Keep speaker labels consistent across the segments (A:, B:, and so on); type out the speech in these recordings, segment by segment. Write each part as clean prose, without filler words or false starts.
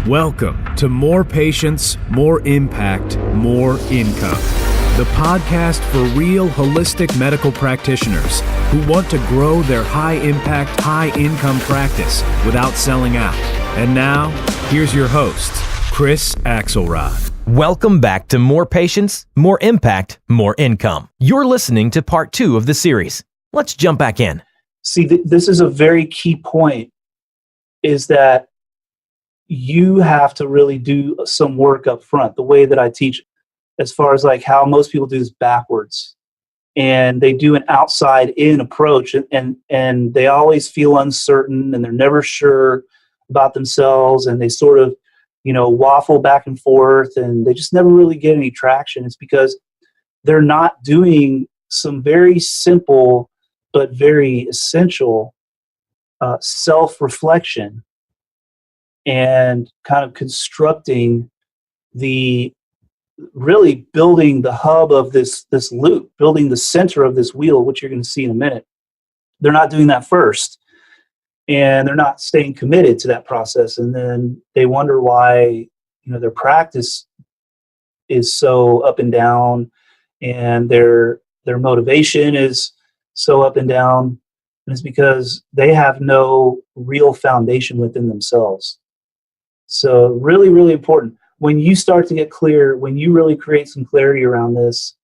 A: Welcome to More Patience, More Impact, More Income, the podcast for real holistic medical practitioners who want to grow their high-impact, high-income practice without selling out. And now, here's your host, Chris Axelrad.
B: Welcome back to More Patience, More Impact, More Income. You're listening to part 2 of the series. Let's jump back in.
C: See, this is a very key point, is that you have to really do some work up front. The way that I teach, as far as like how most people do this backwards, and they do an outside in approach, and they always feel uncertain and they're never sure about themselves, and they sort of, waffle back and forth, and they just never really get any traction. It's because they're not doing some very simple but very essential self-reflection and kind of constructing really building the hub of this loop, building the center of this wheel, which you're going to see in a minute. They're not doing that first, and they're not staying committed to that process. And then they wonder why, their practice is so up and down, and their motivation is so up and down. And it's because they have no real foundation within themselves. So really, really important. When you start to get clear, when you really create some clarity around this,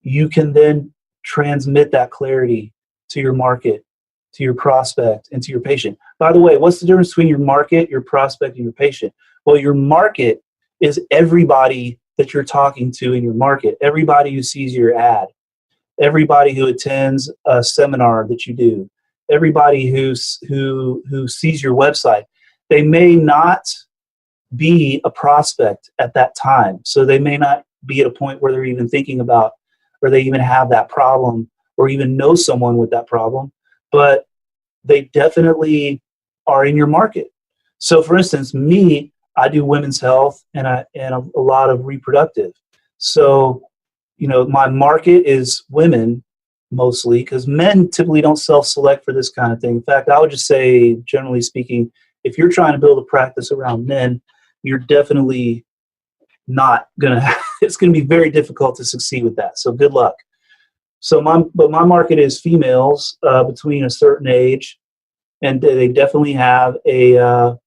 C: you can then transmit that clarity to your market, to your prospect, and to your patient. By the way, what's the difference between your market, your prospect, and your patient? Well, your market is everybody that you're talking to in your market, everybody who sees your ad, everybody who attends a seminar that you do, everybody who sees your website. They may not be a prospect at that time. So they may not be at a point where they're even thinking about, or they even have that problem, or even know someone with that problem, but they definitely are in your market. So for instance, me, I do women's health and a lot of reproductive. So, my market is women mostly, because men typically don't self-select for this kind of thing. In fact, I would just say, generally speaking, if you're trying to build a practice around men, you're definitely not it's going to be very difficult to succeed with that. So good luck. So my market is females between a certain age, and they definitely have a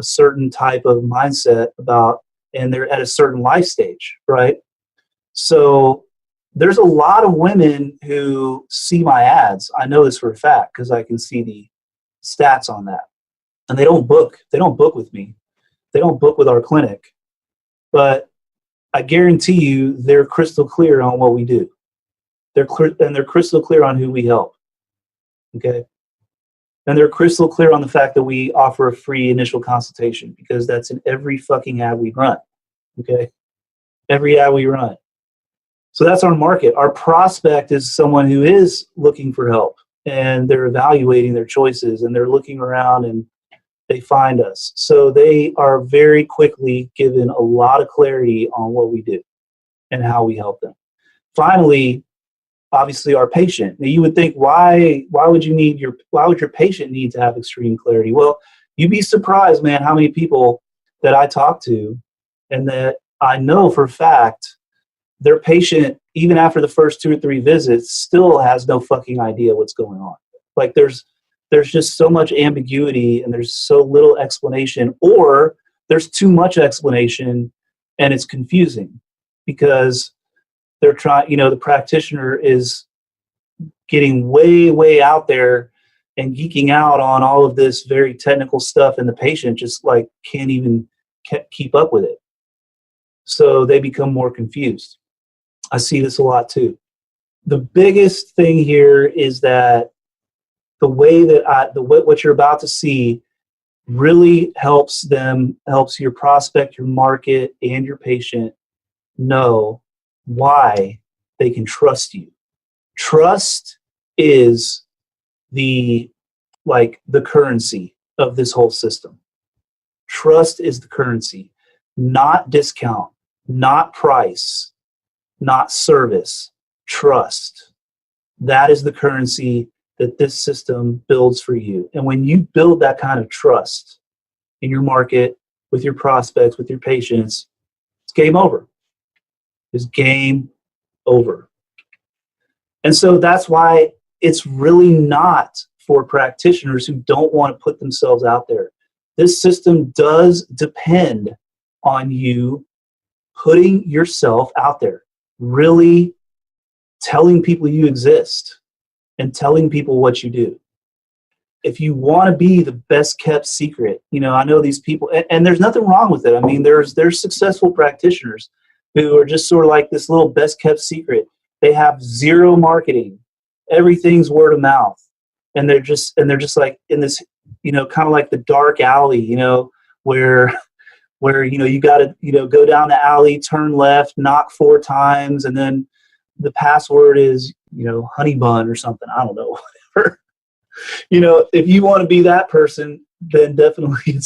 C: certain type of mindset and they're at a certain life stage, right? So there's a lot of women who see my ads. I know this for a fact because I can see the stats on that. And they don't book with me. They don't book with our clinic, but I guarantee you they're crystal clear on what we do. They're crystal clear on who we help. Okay. And they're crystal clear on the fact that we offer a free initial consultation, because that's in every fucking ad we run. Okay. Every ad we run. So that's our market. Our prospect is someone who is looking for help, and they're evaluating their choices, and they're looking around, and they find us. So they are very quickly given a lot of clarity on what we do and how we help them. Finally, obviously our patient. Now you would think, why would your patient need to have extreme clarity? Well, you'd be surprised, man, how many people that I talk to and that I know for a fact their patient, even after the first 2 or 3 visits, still has no fucking idea what's going on. Like there's just so much ambiguity, and there's so little explanation, or there's too much explanation and it's confusing because they're trying, the practitioner is getting way, way out there and geeking out on all of this very technical stuff, and the patient just like can't even keep up with it. So they become more confused. I see this a lot too. The biggest thing here is that the way that what you're about to see really helps your prospect, your market, and your patient know why they can trust you. Trust is the currency of this whole system. Trust is the currency, not discount, not price, not service. Trust. That is the currency that this system builds for you. And when you build that kind of trust in your market, with your prospects, with your patients, it's game over. It's game over. And so that's why it's really not for practitioners who don't want to put themselves out there. This system does depend on you putting yourself out there, really telling people you exist and telling people what you do. If you want to be the best kept secret, I know these people, and there's nothing wrong with it. I mean, there's successful practitioners who are just sort of like this little best kept secret. They have zero marketing. Everything's word of mouth. And they're just like in this, kind of like the dark alley, where you got to, go down the alley, turn left, knock 4 times, and then the password is, honey bun or something. I don't know, whatever. If you want to be that person, then definitely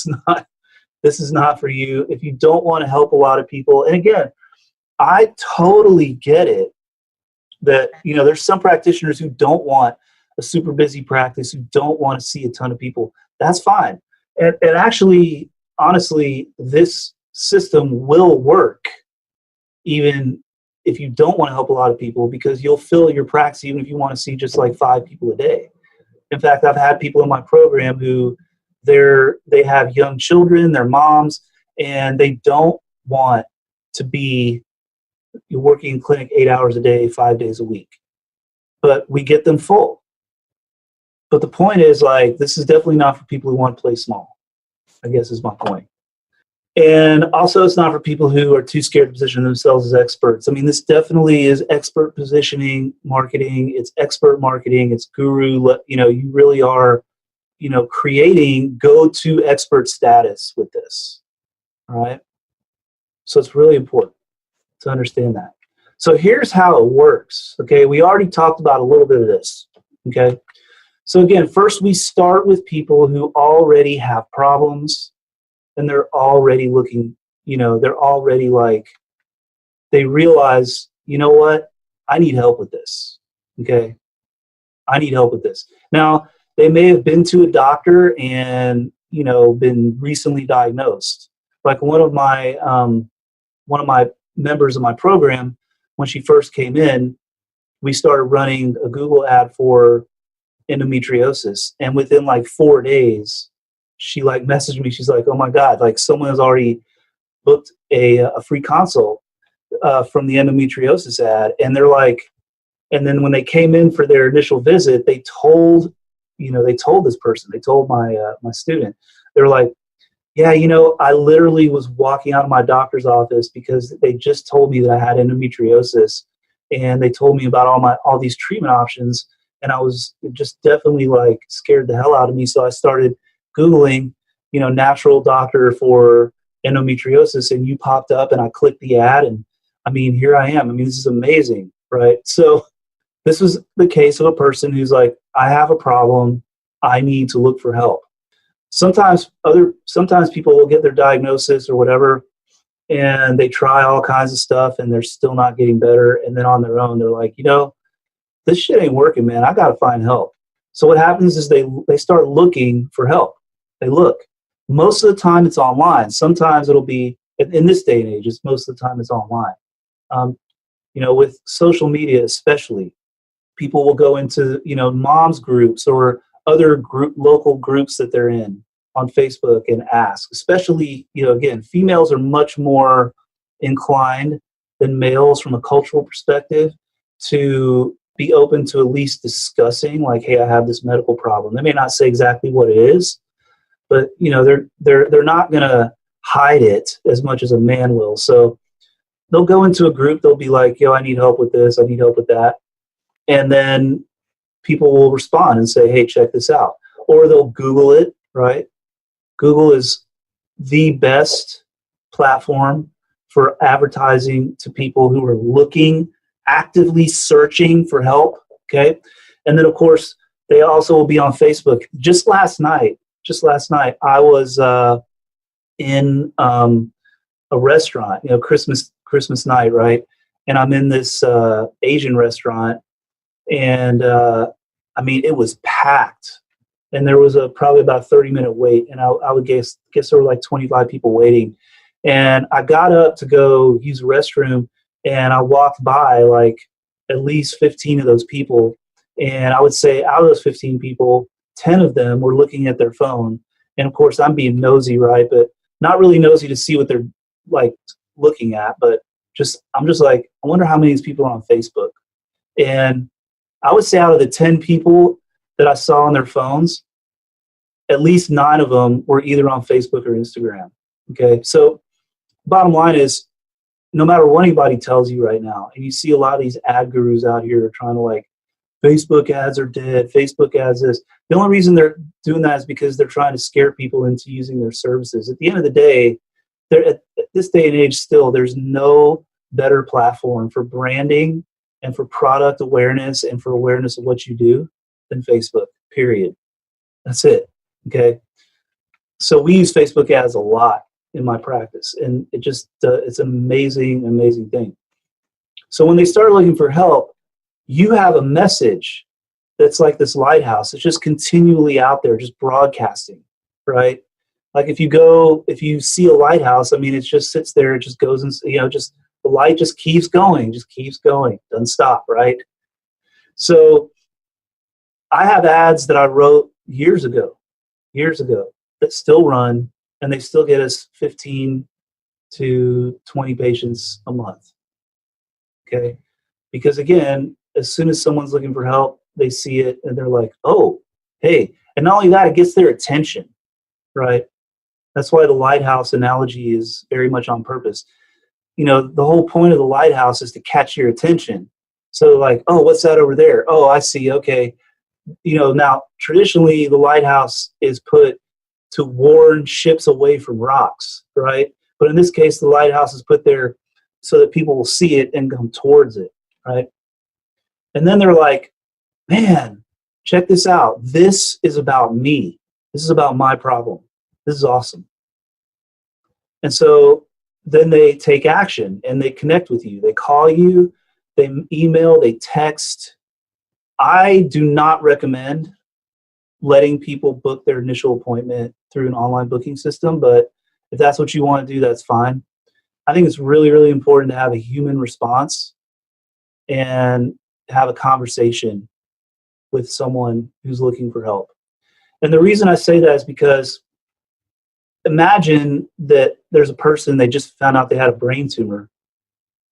C: this is not for you. If you don't want to help a lot of people, and again, I totally get it that, there's some practitioners who don't want a super busy practice, who don't want to see a ton of people. That's fine. And actually, honestly, this system will work even if you don't want to help a lot of people, because you'll fill your practice even if you want to see just like 5 people a day. In fact, I've had people in my program who they have young children, they're moms, and they don't want to be working in clinic 8 hours a day, 5 days a week. But we get them full. But the point is, like, this is definitely not for people who want to play small, I guess is my point. And also, it's not for people who are too scared to position themselves as experts. I mean, this definitely is expert positioning marketing. It's expert marketing. It's guru. You really are, creating go-to expert status with this. All right. So it's really important to understand that. So here's how it works. Okay. We already talked about a little bit of this. Okay. So again, first we start with people who already have problems. And they're already looking, they're already like, they realize, you know what, I need help with this. Okay. I need help with this. Now, they may have been to a doctor and, been recently diagnosed. Like one of my members of my program, when she first came in, we started running a Google ad for endometriosis. And within like 4 days, she like messaged me. She's like, oh my God, like someone has already booked a free consult from the endometriosis ad. And they're like, and then when they came in for their initial visit, they told this person, they told my student, they were like, yeah, I literally was walking out of my doctor's office because they just told me that I had endometriosis, and they told me about all these treatment options. And I was just definitely like scared the hell out of me. So I started Googling, natural doctor for endometriosis, and you popped up, and I clicked the ad, and I mean, here I am. I mean, this is amazing, right? So this was the case of a person who's like, I have a problem. I need to look for help. Sometimes people will get their diagnosis or whatever, and they try all kinds of stuff, and they're still not getting better. And then on their own, they're like, this shit ain't working, man. I got to find help. So what happens is they start looking for help. They look. Most of the time it's online. Sometimes it'll be, in this day and age, most of the time it's online. With social media especially, people will go into, moms groups or other local groups that they're in on Facebook and ask. Especially, again, females are much more inclined than males from a cultural perspective to be open to at least discussing, like, hey, I have this medical problem. They may not say exactly what it is, but they're not going to hide it as much as a man will. So they'll go into a group. They'll be like, yo, I need help with this. I need help with that. And then people will respond and say, hey, check this out. Or they'll Google it, right? Google is the best platform for advertising to people who are looking, actively searching for help. Okay. And then of course they also will be on Facebook. Just last night, I was in a restaurant, Christmas night, right? And I'm in this Asian restaurant, and it was packed. and there was probably about a 30-minute wait, and I would guess there were like 25 people waiting. And I got up to go use the restroom, and I walked by like at least 15 of those people. And I would say out of those 15 people, 10 of them were looking at their phone. And of course, I'm being nosy, right? But not really nosy to see what they're like looking at, but I'm just like, I wonder how many of these people are on Facebook. And I would say out of the 10 people that I saw on their phones, at least 9 of them were either on Facebook or Instagram. Okay, so bottom line is, no matter what anybody tells you right now, and you see a lot of these ad gurus out here trying to like, Facebook ads are dead, Facebook ads this. The only reason they're doing that is because they're trying to scare people into using their services. At the end of the day, at this day and age still, there's no better platform for branding and for product awareness and for awareness of what you do than Facebook, period. That's it, okay? So we use Facebook ads a lot in my practice, and it just it's an amazing, amazing thing. So when they start looking for help, you have a message that's like this lighthouse. It's just continually out there, just broadcasting, right? Like if you see a lighthouse, I mean, it just sits there, it just goes and, just the light just keeps going, doesn't stop, right? So I have ads that I wrote years ago that still run, and they still get us 15 to 20 patients a month, okay? Because again, as soon as someone's looking for help, they see it and they're like, oh, hey. And not only that, it gets their attention, right? That's why the lighthouse analogy is very much on purpose. The whole point of the lighthouse is to catch your attention. So like, oh, what's that over there? Oh, I see. Okay. Now traditionally the lighthouse is put to warn ships away from rocks, right? But in this case, the lighthouse is put there so that people will see it and come towards it, right? And then they're like, man, check this out. This is about me. This is about my problem. This is awesome. And so then they take action and they connect with you. They call you, they email, they text. I do not recommend letting people book their initial appointment through an online booking system, but if that's what you want to do, that's fine. I think it's really, really important to have a human response and have a conversation with someone who's looking for help. And the reason I say that is because imagine that there's a person, they just found out they had a brain tumor.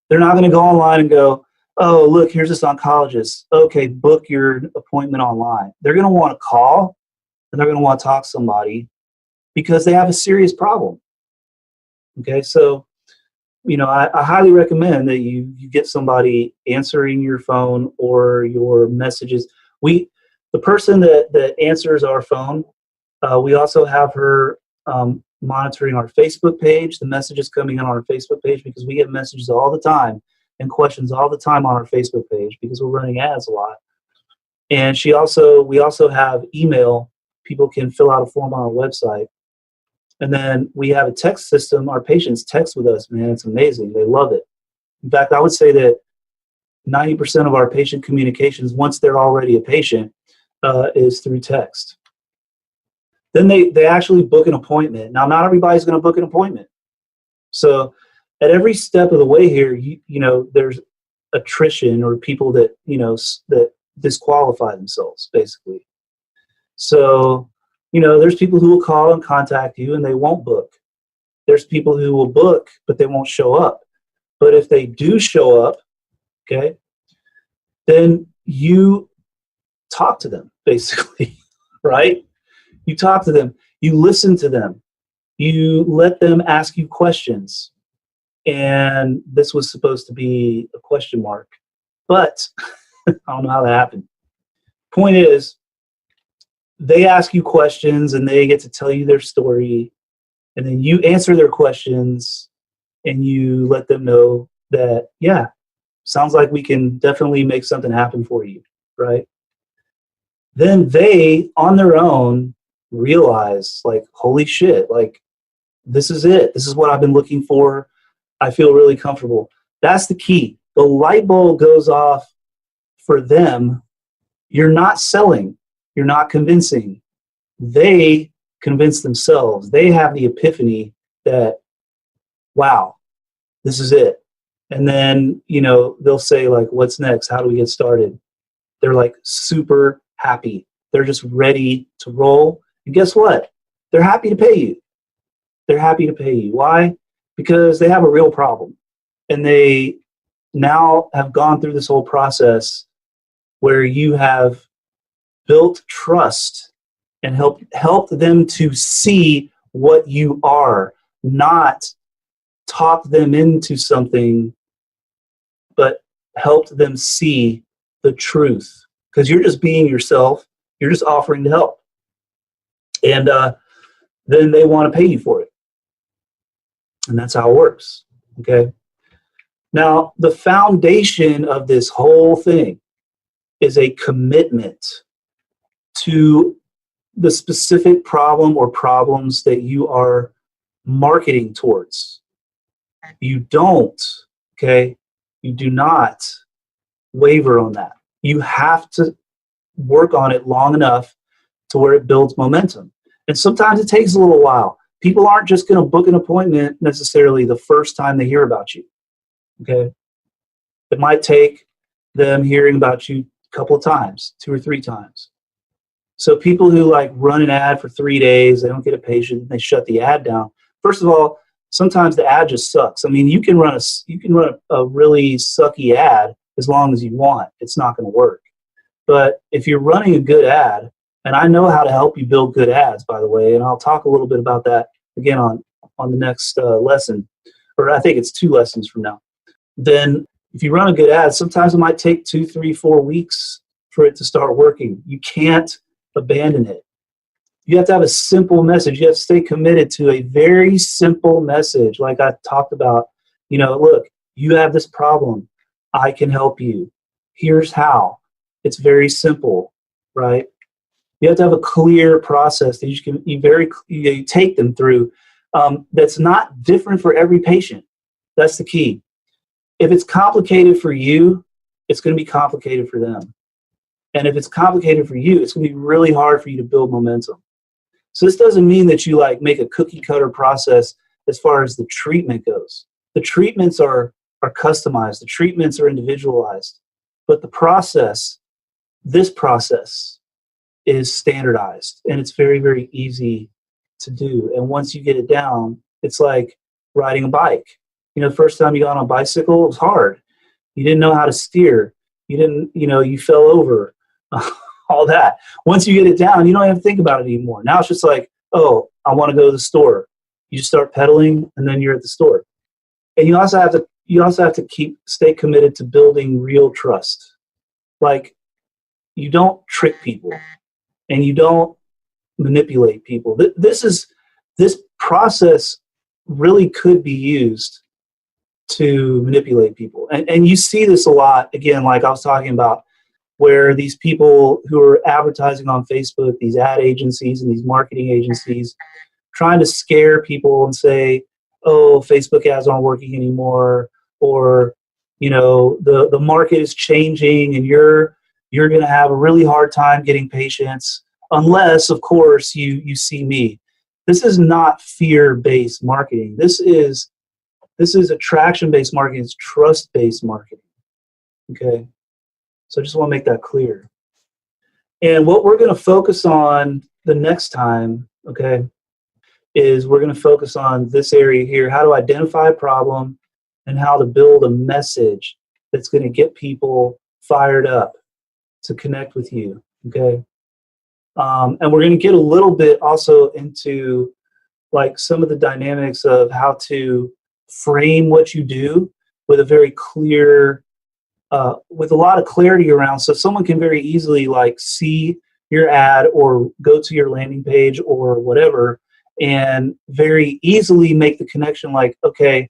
C: They're not going to go online and go, oh, look, here's this oncologist. Okay, book your appointment online. They're going to want to call and they're going to want to talk to somebody because they have a serious problem. Okay, so I highly recommend that you get somebody answering your phone or your messages. The person that answers our phone, we also have her monitoring our Facebook page, the messages coming in on our Facebook page, because we get messages all the time and questions all the time on our Facebook page because we're running ads a lot. And we also have email. People can fill out a form on our website. And then we have a text system. Our patients text with us, man. It's amazing. They love it. In fact, I would say that 90% of our patient communications, once they're already a patient, is through text. Then they actually book an appointment. Now, not everybody's going to book an appointment. So at every step of the way here, there's attrition or people that, that disqualify themselves, basically. So, there's people who will call and contact you and they won't book. There's people who will book, but they won't show up. But if they do show up, okay, then you talk to them, basically, right? You talk to them. You listen to them. You let them ask you questions. And this was supposed to be a question mark, but I don't know how that happened. Point is, they ask you questions and they get to tell you their story, and then you answer their questions and you let them know that, yeah, sounds like we can definitely make something happen for you, right? Then they, on their own, realize, like, holy shit, like, this is it. This is what I've been looking for. I feel really comfortable. That's the key. The light bulb goes off for them. You're not selling. You're not convincing. they convince themselves, they have the epiphany that, wow, this is it. And then, they'll say like, what's next? How do we get started? They're like super happy. They're just ready to roll. And guess what? They're happy to pay you. They're happy to pay you. Why? Because they have a real problem. And they now have gone through this whole process where you have built trust and helped them to see what you are, not talk them into something, but helped them see the truth. Because you're just being yourself. You're just offering to help. And then they want to pay you for it. And that's how it works. Okay. Now, the foundation of this whole thing is a commitment to the specific problem or problems that you are marketing towards. You don't, you do not waver on that. You have to work on it long enough to where it builds momentum. And sometimes it takes a little while. People aren't just going to book an appointment necessarily the first time they hear about you. Okay. It might take them hearing about you a couple of times, 2 or 3 times. So people who like run an ad for 3 days, they don't get a patient, and they shut the ad down. First of all, sometimes the ad just sucks. I mean, you can run a really sucky ad as long as you want. It's not going to work. But if you're running a good ad, and I know how to help you build good ads, by the way, and I'll talk a little bit about that again on the next lesson, or I think it's 2 lessons from now. Then if you run a good ad, sometimes it might take 2, 3, 4 weeks for it to start working. You can't abandon it. You have to have a simple message. You have to stay committed to a very simple message. Like I talked about, look, you have this problem. I can help you. Here's how. It's very simple, right? You have to have a clear process that you take them through that's not different for every patient. That's the key. If it's complicated for you, it's going to be complicated for them. And if it's complicated for you, it's going to be really hard for you to build momentum. So this doesn't mean that you like make a cookie cutter process as far as the treatment goes. The treatments are customized. The treatments are individualized. But the process, this process, is standardized, and it's very, very easy to do. And once you get it down, it's like riding a bike. The first time you got on a bicycle, it was hard. You didn't know how to steer. You fell over, all that. Once you get it down, you don't have to think about it anymore. Now it's just like, oh, I want to go to the store. You just start pedaling, and then you're at the store. And you also have to stay committed to building real trust. Like, you don't trick people, and you don't manipulate people. This process really could be used to manipulate people. And you see this a lot, again, like I was talking about, where these people who are advertising on Facebook, these ad agencies and these marketing agencies, trying to scare people and say, oh, Facebook ads aren't working anymore, or, the market is changing and you're going to have a really hard time getting patients unless, of course, you see me. This is not fear-based marketing. This is attraction-based marketing. It's trust-based marketing. Okay? So I just want to make that clear. And what we're going to focus on the next time, okay, is we're going to focus on this area here, how to identify a problem and how to build a message that's going to get people fired up to connect with you, okay? And we're going to get a little bit also into like some of the dynamics of how to frame what you do with a very clear, with a lot of clarity around, so someone can very easily like see your ad or go to your landing page or whatever and very easily make the connection like, okay,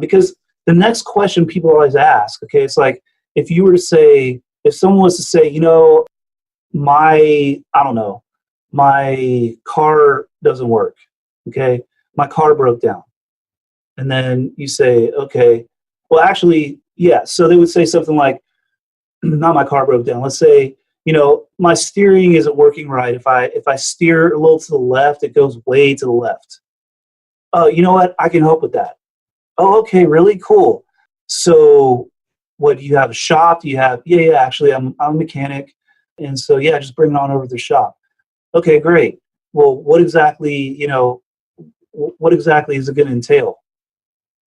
C: because the next question people always ask, okay, it's like if someone was to say, my car doesn't work, okay, my car broke down. And then you say, okay, well, actually, yeah. So they would say something like, not my car broke down. Let's say, my steering isn't working right. If I steer a little to the left, it goes way to the left. Oh, you know what? I can help with that. Oh, okay, really cool. So what, do you have a shop? Do you have, yeah, actually I'm a mechanic. And so, yeah, just bring it on over to the shop. Okay, great. Well, what exactly is it going to entail?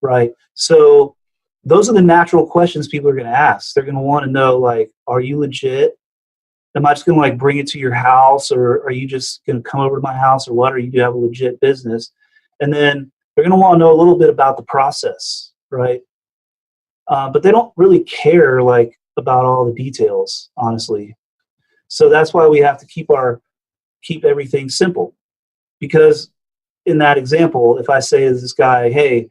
C: Right. So those are the natural questions people are going to ask. They're going to want to know, like, are you legit? Am I just going to like bring it to your house, or are you just going to come over to my house, or what? Or you do have a legit business? And then they're going to want to know a little bit about the process, right? But they don't really care like about all the details, honestly. So that's why we have to keep everything simple. Because in that example, if I say to this guy, hey,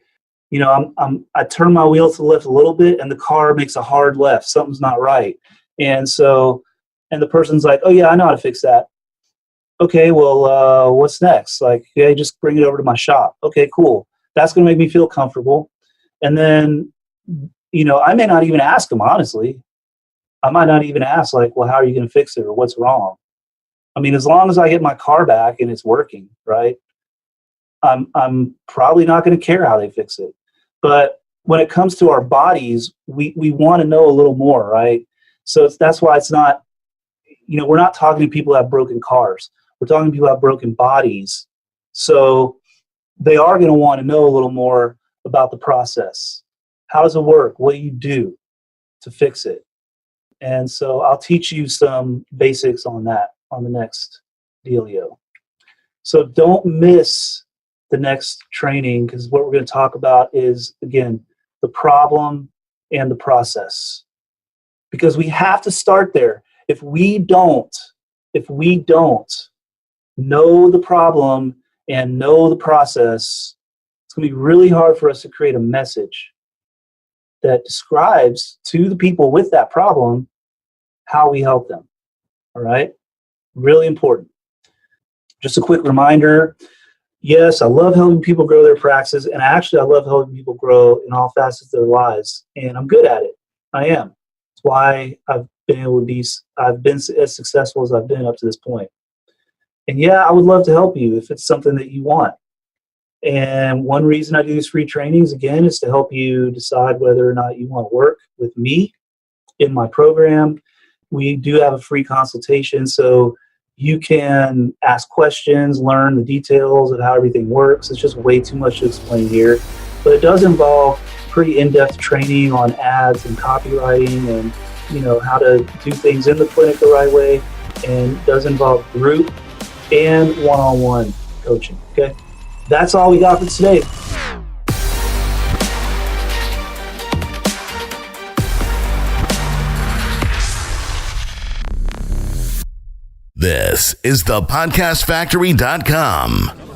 C: I turn my wheel to the left a little bit and the car makes a hard left, something's not right. And the person's like, oh yeah, I know how to fix that. Okay, well, what's next? Like, yeah, just bring it over to my shop. Okay, cool. That's going to make me feel comfortable. And then, I may not even ask them, honestly. I might not even ask, like, well, how are you going to fix it, or what's wrong? I mean, as long as I get my car back and it's working, right, I'm probably not going to care how they fix it. But when it comes to our bodies, we want to know a little more, right? So that's why it's not, we're not talking to people that have broken cars. We're talking to people that have broken bodies. So they are going to want to know a little more about the process. How does it work? What do you do to fix it? And so I'll teach you some basics on that on the next dealio. So don't miss the next training, because what we're going to talk about is, again, the problem and the process. Because we have to start there. If we don't know the problem and know the process, it's going to be really hard for us to create a message that describes to the people with that problem how we help them. All right? Really important. Just a quick reminder. Yes, I love helping people grow their practices, and actually I love helping people grow in all facets of their lives, and I'm good at it. I am. That's why I've been as successful as I've been up to this point. And yeah, I would love to help you if it's something that you want. And one reason I do these free trainings, again, is to help you decide whether or not you want to work with me in my program. We do have a free consultation, so you can ask questions, learn the details of how everything works. It's just way too much to explain here. But it does involve pretty in-depth training on ads and copywriting and, how to do things in the clinic the right way. And it does involve group and one-on-one coaching, okay? That's all we got for today.
D: This is thepodcastfactory.com.